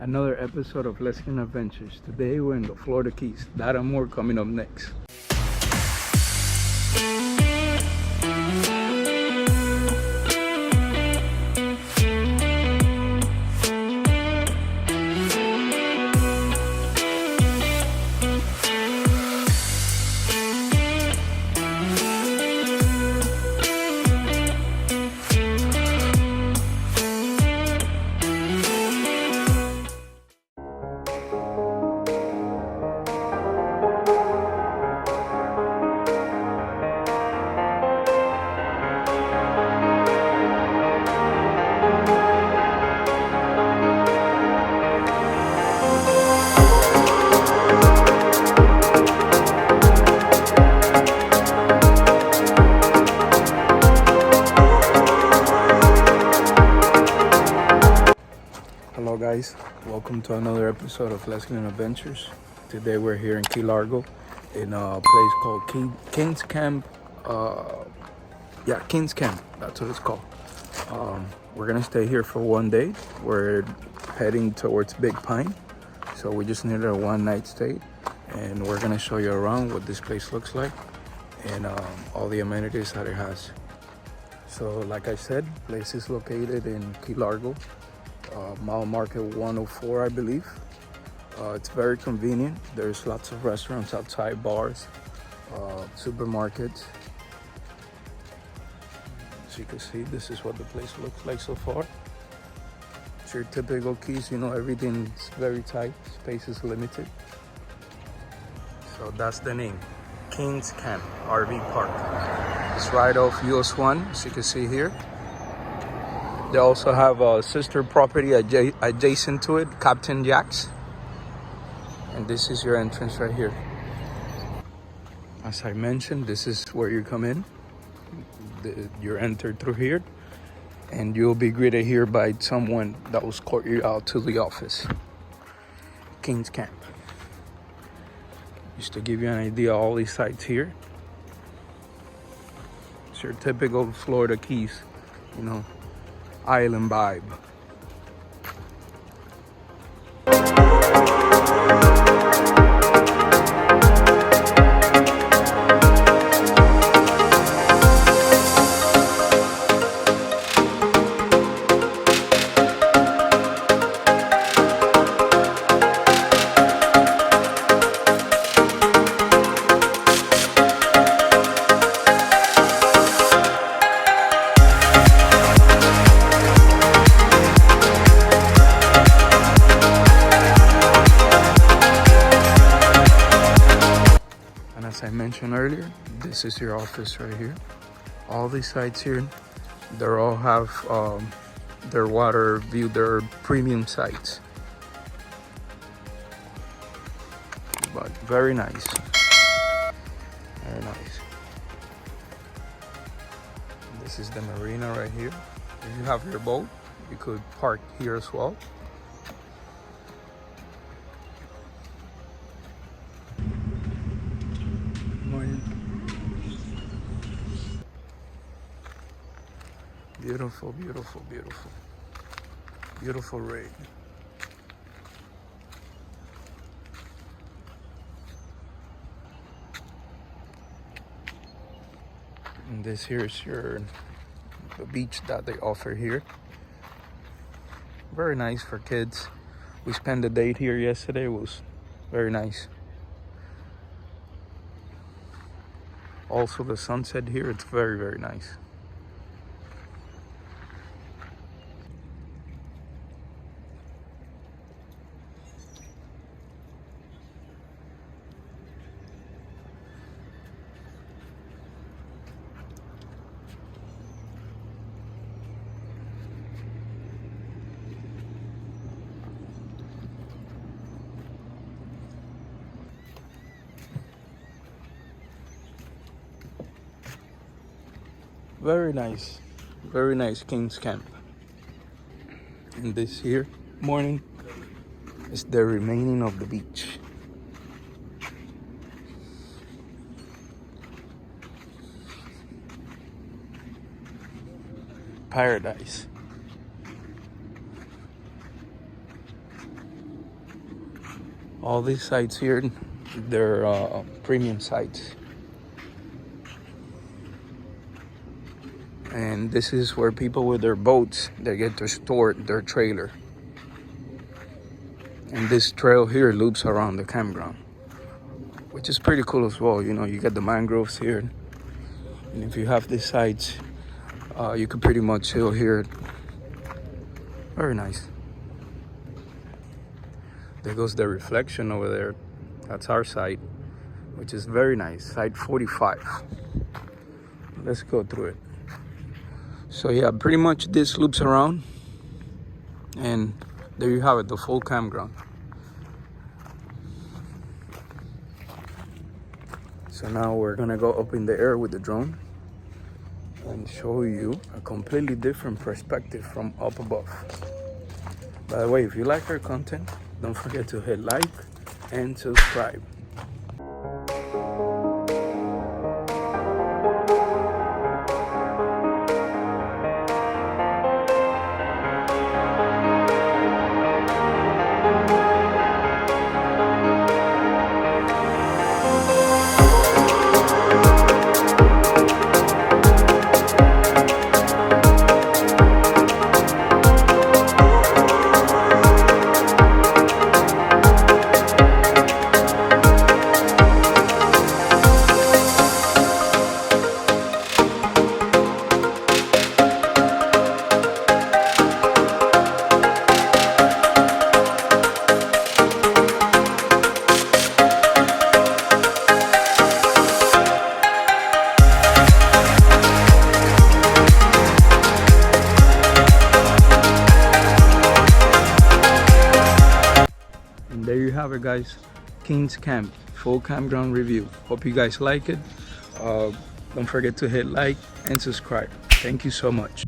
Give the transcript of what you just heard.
Another episode of Lesbian Adventures. Today we're in the Florida Keys. That and more coming up next. Hello guys, welcome to another episode of Lesbian Adventures. Today we're here in Key Largo in a place called Kings Kamp. Kings Kamp, that's what it's called. We're gonna stay here for one day. We're heading towards Big Pine, so we just needed a one-night stay, and we're gonna show you around what this place looks like and all the amenities that it has. So like I said, place is located in Key Largo, Mile Market 104, I believe. It's very convenient. There's lots of restaurants outside, bars, supermarkets. As you can see, this is what the place looks like so far. It's your typical Keys, you know, everything's very tight, space is limited. So that's the name, Kings Kamp RV Park. It's right off US 1, as you can see here. They also have a sister property adjacent to it, Captain Jack's. And this is your entrance right here. As I mentioned, this is where you come in. You're entered through here, and you'll be greeted here by someone that will escort you out to the office. Kings Kamp. Just to give you an idea of all these sites here. It's your typical Florida Keys, you know, island vibe. As I mentioned earlier, this is your office right here. All these sites here, they all have their water view, their premium sites. But very nice. Very nice. This is the Marina right here. If you have your boat, you could park here as well. Beautiful, beautiful, beautiful. Beautiful rig. And this here is the beach that they offer here. Very nice for kids. We spent the day here yesterday. It was very nice. Also the sunset here, it's very, very nice. Very nice Kings Kamp. And this here morning is the remaining of the beach. Paradise. All these sites here, they're premium sites. And this is where people with their boats, they get to store their trailer. And this trail here loops around the campground, which is pretty cool as well. You know, you get the mangroves here. And if you have these sites, you can pretty much chill here. Very nice. There goes the reflection over there. That's our site, which is very nice. Site 45. Let's go through it. So yeah, pretty much this loops around. And there you have it, the full campground. So now we're gonna go up in the air with the drone and show you a completely different perspective from up above. By the way, if you like our content, don't forget to hit like and subscribe. There you have it, guys. Kings Kamp full campground review. Hope you guys like it. Don't forget to hit like and subscribe. Thank you so much.